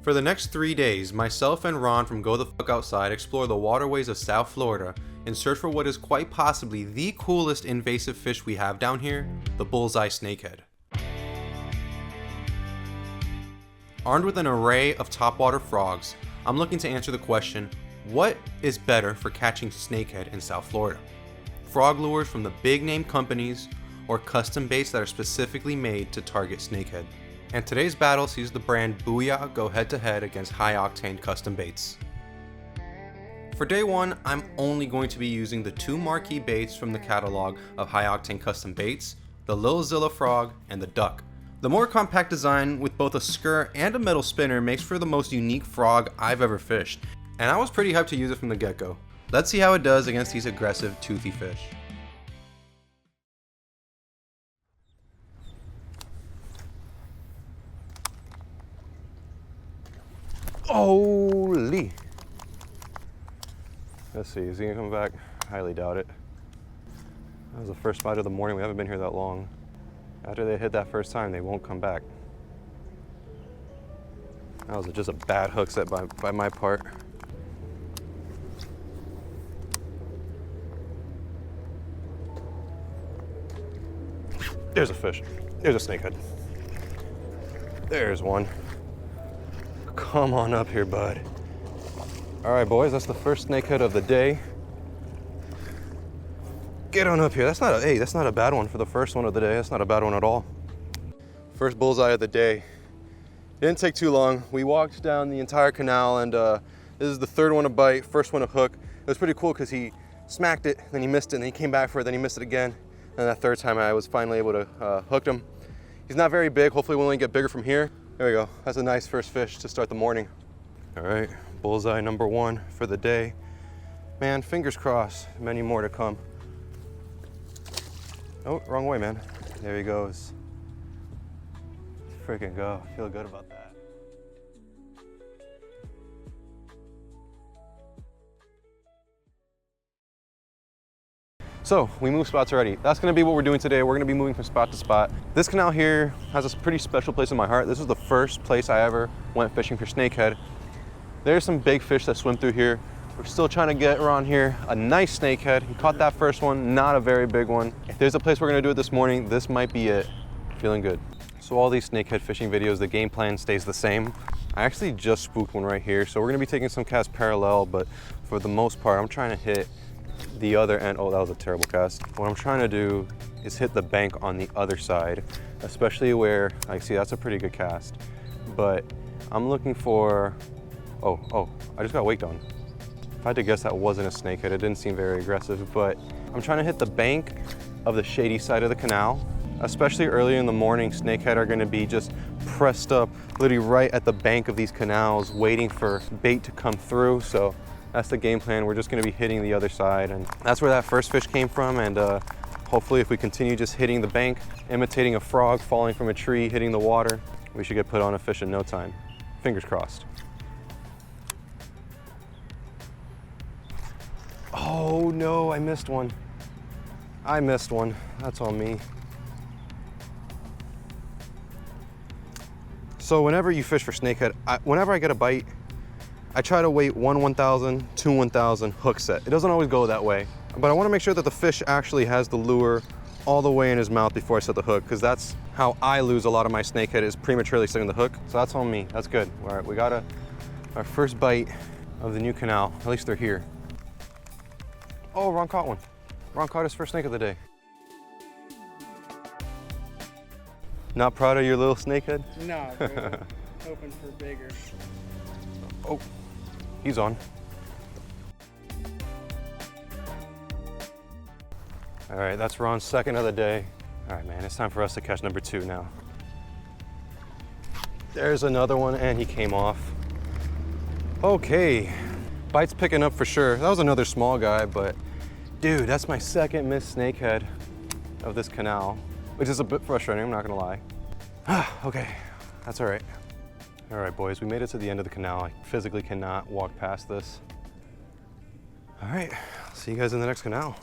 For the next 3 days, myself and Ron from Go the Fuck Outside explore the waterways of South Florida in search for what is quite possibly the coolest invasive fish we have down here, the bullseye snakehead. Armed with an array of topwater frogs, I'm looking to answer the question, what is better for catching snakehead in South Florida? Frog lures from the big name companies or custom baits that are specifically made to target snakehead? And today's battle sees the brand Booya go head to head against high octane custom baits. For day one, I'm only going to be using the two marquee baits from the catalog of high octane custom baits, the Lil Zilla Frog and the Duck. The more compact design with both a skirt and a metal spinner makes for the most unique frog I've ever fished, and I was pretty hyped to use it from the get-go. Let's see how it does against these aggressive toothy fish. Holy! Let's see, is he gonna come back? Highly doubt it. That was the first bite of the morning. We haven't been here that long. After they hit that first time, they won't come back. That was just a bad hook set by my part. There's a fish. There's a snakehead. There's one. Come on up here, bud. All right, boys, that's the first snakehead of the day. Get on up here. That's not a bad one for the first one of the day. That's not a bad one at all. First bullseye of the day. Didn't take too long. We walked down the entire canal, and this is the third one to bite, first one to hook. It was pretty cool because he smacked it, then he missed it, and then he came back for it, then he missed it again. And that third time I was finally able to hook him. He's not very big. Hopefully we'll only get bigger from here. There we go. That's a nice first fish to start the morning. All right, bullseye number one for the day. Man, fingers crossed, many more to come. Oh, wrong way, man. There he goes. Freaking go. Feel good about that. So we moved spots already. That's gonna be what we're doing today. We're gonna be moving from spot to spot. This canal here has a pretty special place in my heart. This was the first place I ever went fishing for snakehead. There's some big fish that swim through here. We're still trying to get around here a nice snakehead. He caught that first one, not a very big one. If there's a place we're gonna do it this morning, this might be it. Feeling good. So all these snakehead fishing videos, the game plan stays the same. I actually just spooked one right here. So we're gonna be taking some casts parallel, but for the most part, I'm trying to hit the other end. Oh, that was a terrible cast. What I'm trying to do is hit the bank on the other side, especially where, like, see, that's a pretty good cast. But I'm looking for, oh, I just got waked on. If I had to guess, that wasn't a snakehead. It didn't seem very aggressive, but I'm trying to hit the bank of the shady side of the canal. Especially early in the morning, snakehead are gonna be just pressed up, literally right at the bank of these canals, waiting for bait to come through. So that's the game plan. We're just gonna be hitting the other side, and that's where that first fish came from. And hopefully if we continue just hitting the bank, imitating a frog falling from a tree, hitting the water, we should get put on a fish in no time. Fingers crossed. Oh no, I missed one. I missed one. That's on me. So whenever you fish for snakehead, whenever I get a bite, I try to wait 1,000, 2 1,000 hook set. It doesn't always go that way, but I want to make sure that the fish actually has the lure all the way in his mouth before I set the hook, because that's how I lose a lot of my snakehead, is prematurely setting the hook. So that's on me. That's good. All right, we got our first bite of the new canal. At least they're here. Oh, Ron caught one. Ron caught his first snake of the day. Not proud of your little snakehead? No, bro. Hoping for bigger. Oh, he's on. All right, that's Ron's second of the day. All right, man, it's time for us to catch number 2 now. There's another one, and he came off. Okay, bite's picking up for sure. That was another small guy, but dude, that's my second missed snakehead of this canal, which is a bit frustrating, I'm not gonna lie. Okay, that's all right. All right, boys, we made it to the end of the canal. I physically cannot walk past this. All right, see you guys in the next canal.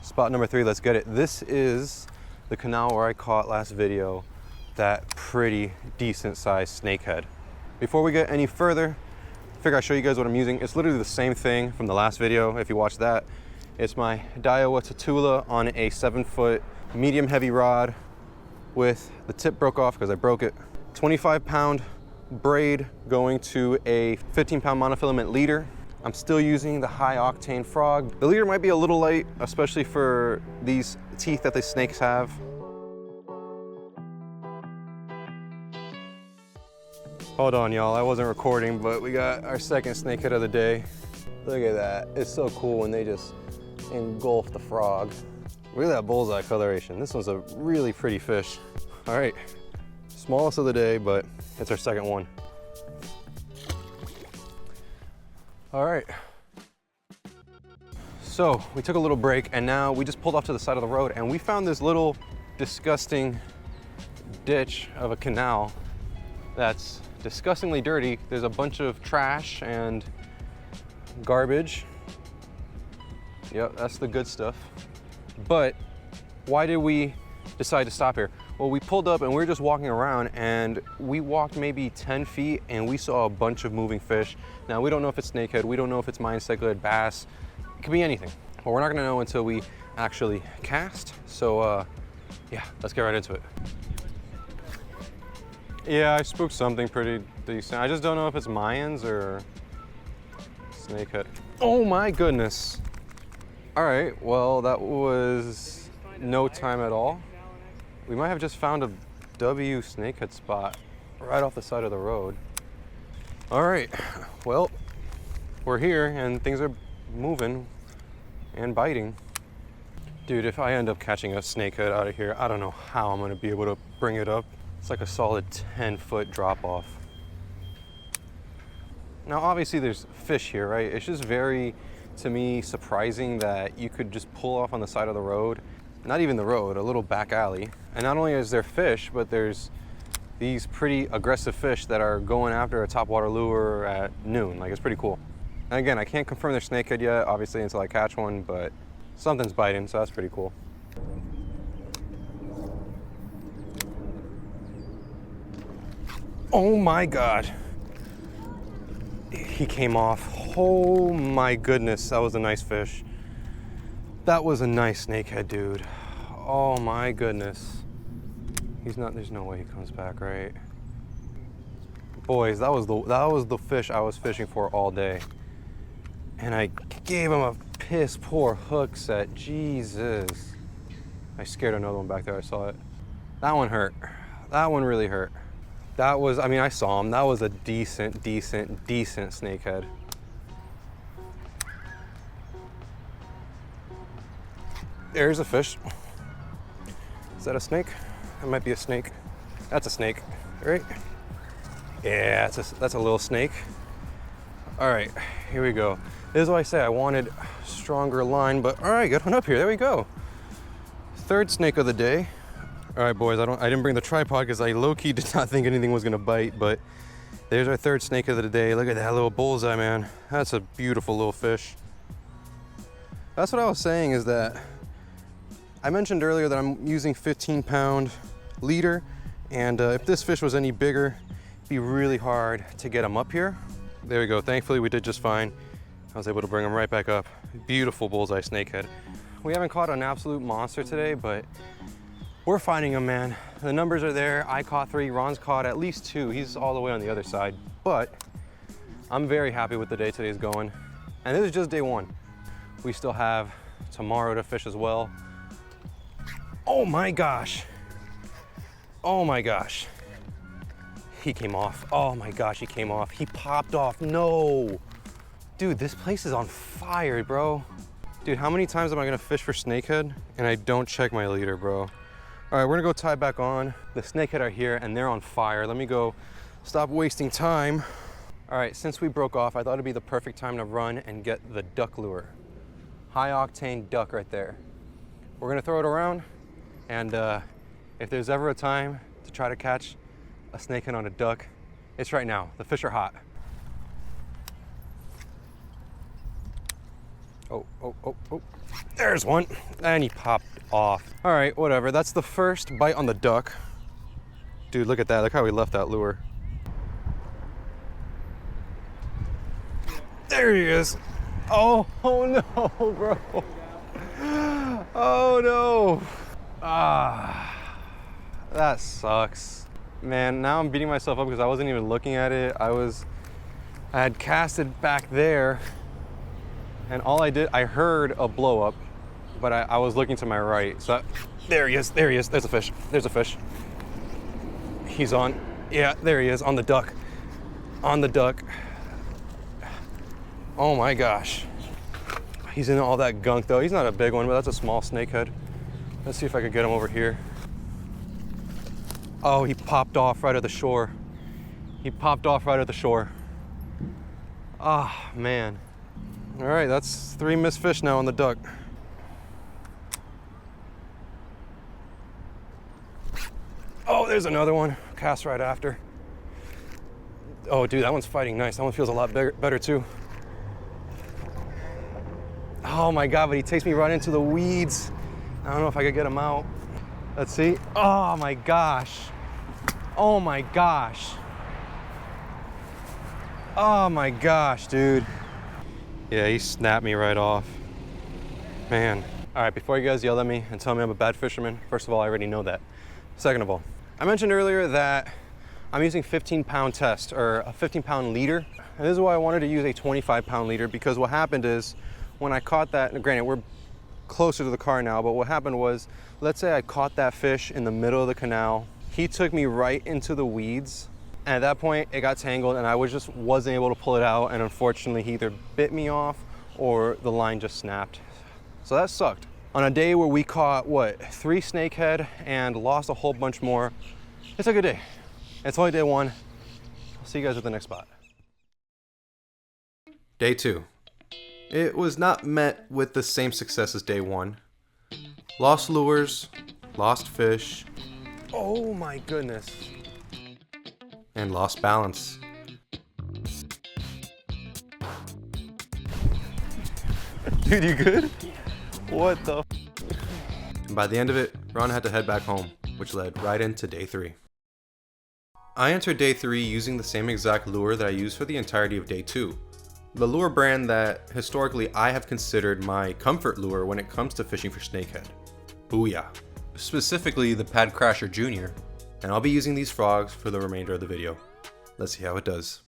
Spot number 3, let's get it. This is the canal where I caught last video that pretty decent sized snakehead. Before we get any further, figure I'll show you guys what I'm using. It's literally the same thing from the last video, if you watched that. It's my Daiwa Tatula on a 7-foot medium heavy rod with the tip broke off because I broke it. 25-pound braid going to a 15-pound monofilament leader. I'm still using the high octane frog. The leader might be a little light, especially for these teeth that the snakes have. Hold on, y'all, I wasn't recording, but we got our second snakehead of the day. Look at that, it's so cool when they just engulf the frog. Look at that bullseye coloration. This one's a really pretty fish. All right, smallest of the day, but it's our second one. All right. So we took a little break and now we just pulled off to the side of the road and we found this little disgusting ditch of a canal that's disgustingly dirty. There's a bunch of trash and garbage. Yep, that's the good stuff. But why did we decide to stop here? Well, we pulled up and we were just walking around and we walked maybe 10 feet and we saw a bunch of moving fish. Now, we don't know if it's snakehead, we don't know if it's mine cyclid, bass, it could be anything. But we're not gonna know until we actually cast. So yeah, let's get right into it. Yeah, I spooked something pretty decent. I just don't know if it's Mayans or snakehead. Oh my goodness. All right, well, that was no time at all. We might have just found a W snakehead spot right off the side of the road. All right, well, we're here and things are moving and biting. Dude, if I end up catching a snakehead out of here, I don't know how I'm gonna be able to bring it up. It's like a solid 10-foot drop off. Now, obviously there's fish here, right? It's just very, to me, surprising that you could just pull off on the side of the road, not even the road, a little back alley. And not only is there fish, but there's these pretty aggressive fish that are going after a topwater lure at noon. Like, it's pretty cool. And again, I can't confirm they're snakehead yet, obviously, until I catch one, but something's biting, so that's pretty cool. Oh my God. He came off. Oh my goodness, that was a nice fish. That was a nice snakehead, dude. Oh my goodness. There's no way he comes back, right? Boys, that was the fish I was fishing for all day. And I gave him a piss poor hook set, Jesus. I scared another one back there, I saw it. That one hurt. That one really hurt. That was, I mean, I saw him. That was a decent snakehead. There's a fish. Is that a snake? That might be a snake. That's a snake, right? Yeah, that's a little snake. All right, here we go. This is why I say I wanted stronger line, but all right, good one up here. There we go. Third snake of the day. All right, boys, I didn't bring the tripod because I low-key did not think anything was gonna bite, but there's our third snake of the day. Look at that little bullseye, man. That's a beautiful little fish. That's what I was saying, is that I mentioned earlier that I'm using 15-pound leader, and if this fish was any bigger, it'd be really hard to get him up here. There we go, thankfully we did just fine. I was able to bring him right back up. Beautiful bullseye snakehead. We haven't caught an absolute monster today, but we're finding them, man. The numbers are there. I caught 3, Ron's caught at least 2. He's all the way on the other side. But I'm very happy with the day today's going. And this is just day 1. We still have tomorrow to fish as well. Oh my gosh. Oh my gosh. He came off. Oh my gosh, he came off. He popped off. No. Dude, this place is on fire, bro. Dude, how many times am I gonna fish for snakehead and I don't check my leader, bro? All right, we're gonna go tie back on. The snakehead are here and they're on fire. Let me go stop wasting time. All right, since we broke off, I thought it'd be the perfect time to run and get the duck lure. High octane duck right there. We're gonna throw it around, and if there's ever a time to try to catch a snakehead on a duck, it's right now. The fish are hot. Oh, oh, oh, oh. There's one. And he popped off. All right, whatever. That's the first bite on the duck. Dude, look at that. Look how he left that lure. There he is. Oh no, bro. Oh no. Ah, that sucks. Man, now I'm beating myself up because I wasn't even looking at it. I had casted back there, and all I did, I heard a blow up, but I was looking to my right. So there he is, there he is. There's a fish, there's a fish. He's on, yeah, there he is, on the duck. On the duck. Oh my gosh. He's in all that gunk though. He's not a big one, but that's a small snakehead. Let's see if I can get him over here. Oh, he popped off right at the shore. He popped off right at the shore. Ah, man. All right, that's 3 missed fish now on the duck. Oh, there's another one. Cast right after. Oh, dude, that one's fighting nice. That one feels a lot better too. Oh my God, but he takes me right into the weeds. I don't know if I could get him out. Let's see. Oh my gosh. Oh my gosh. Oh my gosh, dude. Yeah, he snapped me right off. Man. All right, before you guys yell at me and tell me I'm a bad fisherman, first of all, I already know that. Second of all, I mentioned earlier that I'm using 15-pound test, or a 15-pound leader. And this is why I wanted to use a 25-pound leader, because what happened is when I caught that, and granted, we're closer to the car now, but what happened was, let's say I caught that fish in the middle of the canal. He took me right into the weeds. And at that point, it got tangled and I wasn't able to pull it out. And unfortunately, he either bit me off or the line just snapped. So that sucked. On a day where we caught, what, 3 snakehead and lost a whole bunch more, it's a good day. It's only day 1. I'll see you guys at the next spot. Day 2. It was not met with the same success as day 1. Lost lures, lost fish. Oh my goodness. And lost balance. Dude, you good? What the? And by the end of it, Ron had to head back home, which led right into day 3. I entered day 3 using the same exact lure that I used for the entirety of day 2. The lure brand that historically I have considered my comfort lure when it comes to fishing for snakehead. Booya. Specifically the Pad Crasher Jr. And I'll be using these frogs for the remainder of the video. Let's see how it does.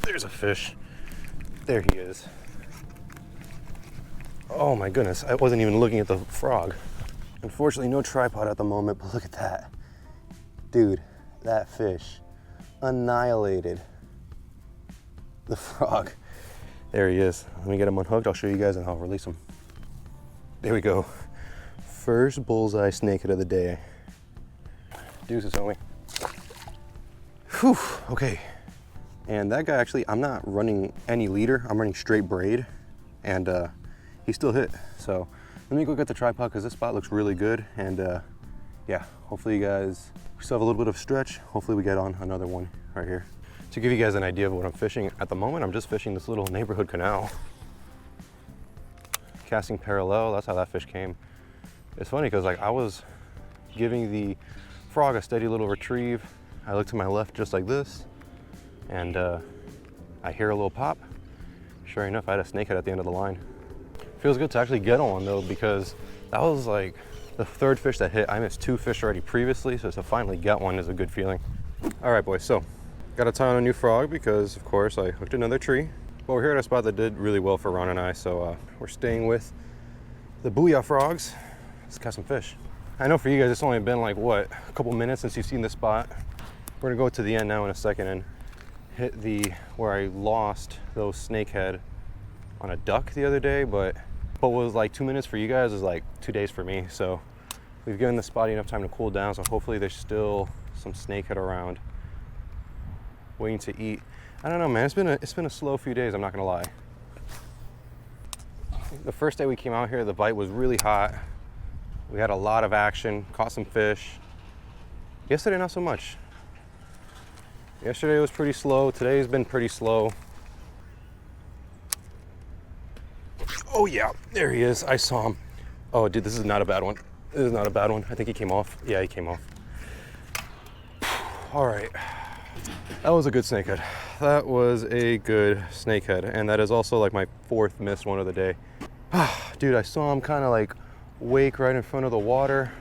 There's a fish. There he is. Oh my goodness, I wasn't even looking at the frog. Unfortunately, no tripod at the moment, but look at that. Dude, that fish annihilated the frog. There he is. Let me get him unhooked. I'll show you guys and I'll release him. There we go. First bullseye snakehead of the day. Deuces, homie. Whew, okay. And that guy actually, I'm not running any leader. I'm running straight braid and he still hit. So let me go get the tripod because this spot looks really good. And yeah, hopefully you guys, we still have a little bit of stretch. Hopefully we get on another one right here. To give you guys an idea of what I'm fishing, at the moment I'm just fishing this little neighborhood canal. Casting parallel, that's how that fish came. It's funny because like I was giving the frog a steady little retrieve. I look to my left just like this and I hear a little pop. Sure enough, I had a snakehead at the end of the line. Feels good to actually get on one though, because that was like the 3rd fish that hit. I missed 2 fish already previously, so to finally get one is a good feeling. All right, boys, so got to tie on a new frog because, of course, I hooked another tree. But we're here at a spot that did really well for Ron and I, so we're staying with the Booya frogs. Let's catch some fish. I know for you guys, it's only been like, what, a couple minutes since you've seen this spot. We're gonna go to the end now in a second and hit where I lost those snakehead on a duck the other day, but what was like 2 minutes for you guys is like 2 days for me. So we've given the spot enough time to cool down, so hopefully there's still some snakehead around waiting to eat. I don't know, man, it's been a slow few days, I'm not gonna lie. The first day we came out here, the bite was really hot. We had a lot of action, caught some fish. Yesterday, not so much. Yesterday was pretty slow, today's been pretty slow. Oh yeah, there he is, I saw him. Oh dude, this is not a bad one. This is not a bad one. I think he came off. Yeah, he came off. All right. That was a good snakehead. That was a good snakehead. And that is also like my 4th missed one of the day. Dude, I saw him kind of like wake right in front of the water.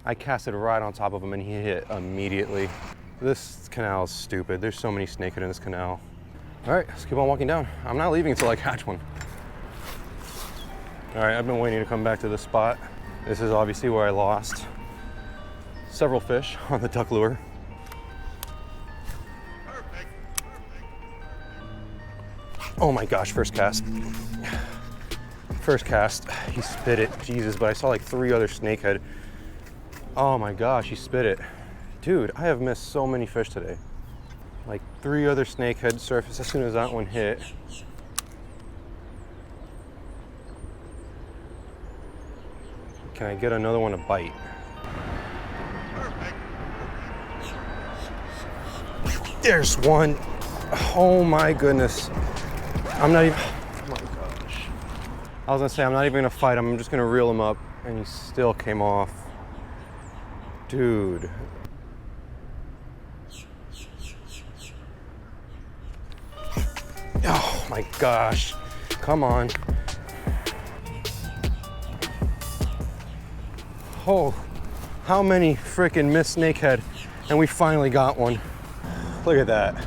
I casted right on top of him and he hit immediately. This canal is stupid. There's so many snakehead in this canal. All right, let's keep on walking down. I'm not leaving until I catch one. All right, I've been waiting to come back to this spot. This is obviously where I lost several fish on the duck lure. Oh my gosh, first cast. First cast, he spit it. Jesus, but I saw like 3 other snakehead. Oh my gosh, he spit it. Dude, I have missed so many fish today. Like 3 other snakehead surfaced as soon as that one hit. Can I get another one to bite? There's one. Oh my goodness. I'm not even, oh my gosh. I was gonna say, I'm not even gonna fight him. I'm just gonna reel him up and he still came off. Dude. Oh my gosh. Come on. Oh, how many freaking missed snakehead, and we finally got one. Look at that.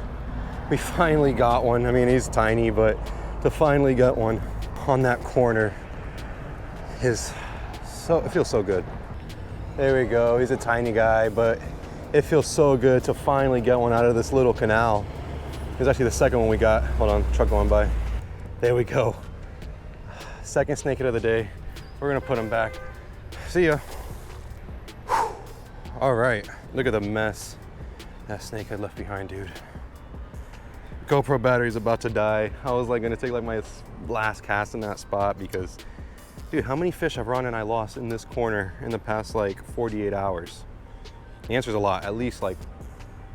We finally got one. I mean, he's tiny, but to finally get one on that corner is so, it feels so good. There we go. He's a tiny guy, but it feels so good to finally get one out of this little canal. It was actually the second one we got. Hold on, truck going by. There we go. Second snakehead of the day. We're gonna put him back. See ya. All right, look at the mess that snakehead left behind, dude. GoPro battery's about to die. I was like gonna take like my last cast in that spot because, dude, how many fish have Ron and I lost in this corner in the past like 48 hours? The answer's a lot, at least like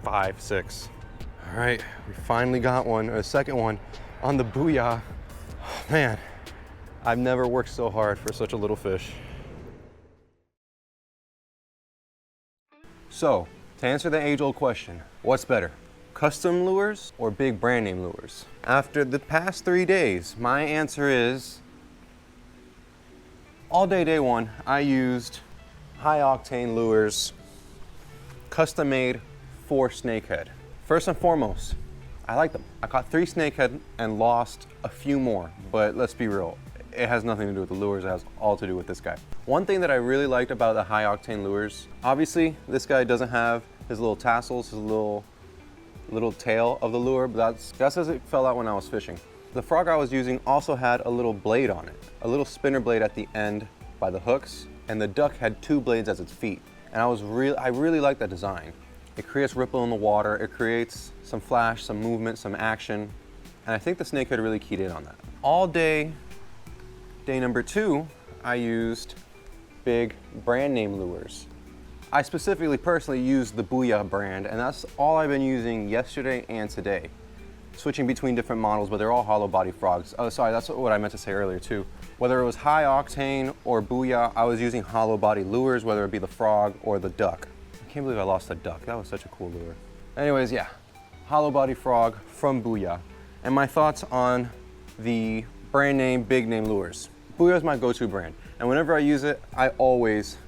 5, 6. All right, we finally got one, a second one on the Booya. Man, I've never worked so hard for such a little fish. So, to answer the age-old question, what's better, custom lures or big brand name lures? After the past 3 days, my answer is, all day, day one, I used high-octane lures, custom made for snakehead. First and foremost, I like them. I caught 3 snakehead and lost a few more, but let's be real, it has nothing to do with the lures, it has all to do with this guy. One thing that I really liked about the high octane lures, obviously this guy doesn't have his little tassels, his little tail of the lure, but that's as it fell out when I was fishing. The frog I was using also had a little blade on it, a little spinner blade at the end by the hooks, and the duck had 2 blades as its feet. And I really like that design. It creates ripple in the water, it creates some flash, some movement, some action, and I think the snakehead really keyed in on that. All day, day number 2, I used big brand name lures. I specifically personally used the Booya brand, and that's all I've been using yesterday and today. Switching between different models, but they're all hollow body frogs. Oh, sorry, that's what I meant to say earlier too. Whether it was high octane or Booya, I was using hollow body lures, whether it be the frog or the duck. I can't believe I lost the duck. That was such a cool lure. Anyways, yeah, hollow body frog from Booya. And my thoughts on the brand name, big name lures. Booya is my go-to brand. And whenever I use it, I always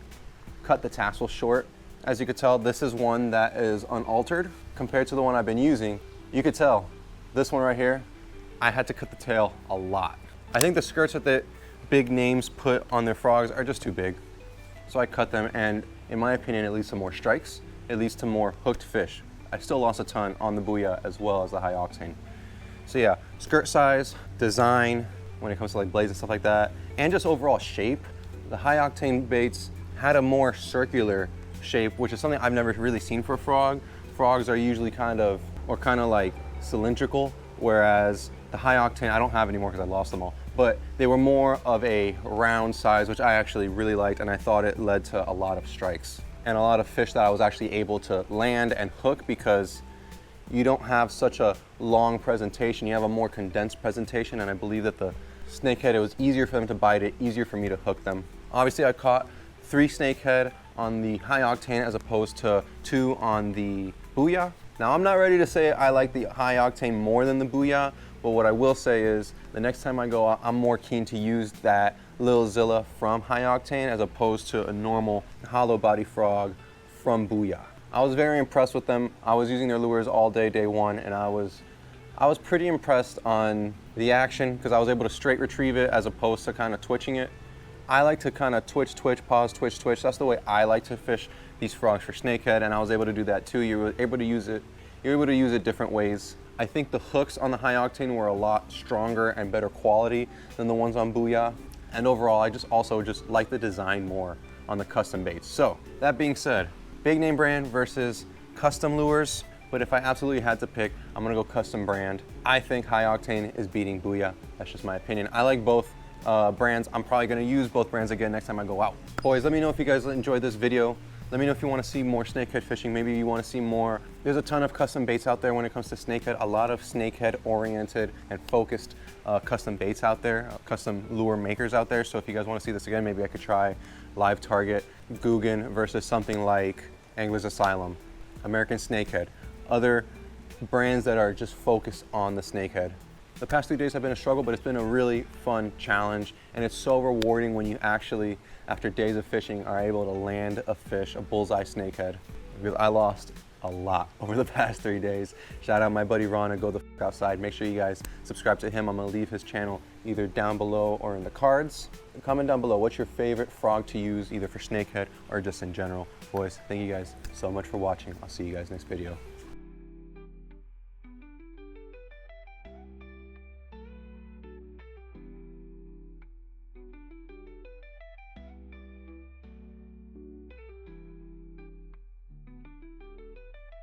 cut the tassel short. As you could tell, this is one that is unaltered compared to the one I've been using. You could tell, this one right here, I had to cut the tail a lot. I think the skirts that the big names put on their frogs are just too big. So I cut them, and in my opinion, it leads to more strikes. It leads to more hooked fish. I still lost a ton on the Booya as well as the high octane. So yeah, skirt size, design, when it comes to like blades and stuff like that, and just overall shape. The high octane baits had a more circular shape, which is something I've never really seen for a frog. Frogs are usually kind of like cylindrical, whereas the high octane, I don't have anymore because I lost them all, but they were more of a round size, which I actually really liked, and I thought it led to a lot of strikes and a lot of fish that I was actually able to land and hook because you don't have such a long presentation, you have a more condensed presentation, and I believe that the snakehead, it was easier for them to bite it, easier for me to hook them. Obviously I caught 3 snakehead on the high octane as opposed to 2 on the Booya. Now I'm not ready to say I like the high octane more than the Booya, but what I will say is the next time I go out, I'm more keen to use that Lil Zilla from high octane as opposed to a normal hollow body frog from Booya. I was very impressed with them. I was using their lures all day, day one, and I was pretty impressed on the action because I was able to straight retrieve it as opposed to kind of twitching it. I like to kind of twitch, pause, twitch. That's the way I like to fish these frogs for snakehead, and I was able to do that too. You were able to use it different ways. I think the hooks on the high octane were a lot stronger and better quality than the ones on Booya. And overall, I also like the design more on the custom baits. So that being said, big name brand versus custom lures. But if I absolutely had to pick, I'm gonna go custom brand. I think high octane is beating Booya. That's just my opinion. I like both brands. I'm probably gonna use both brands again next time I go out. Boys, let me know if you guys enjoyed this video. Let me know if you want to see more snakehead fishing. Maybe you want to see more. There's a ton of custom baits out there when it comes to snakehead. A lot of snakehead oriented and focused custom baits out there, custom lure makers out there. So if you guys want to see this again, maybe I could try Live Target, Guggen versus something like Anglers Asylum, American Snakehead, other brands that are just focused on the snakehead. The past 3 days have been a struggle, but it's been a really fun challenge, and it's so rewarding when you actually, after days of fishing, are able to land a fish, a bullseye snakehead. Because I lost a lot over the past 3 days. Shout out my buddy Ron and Go the F Outside. Make sure you guys subscribe to him. I'm gonna leave his channel either down below or in the cards. Comment down below, what's your favorite frog to use, either for snakehead or just in general. Boys, thank you guys so much for watching. I'll see you guys next video.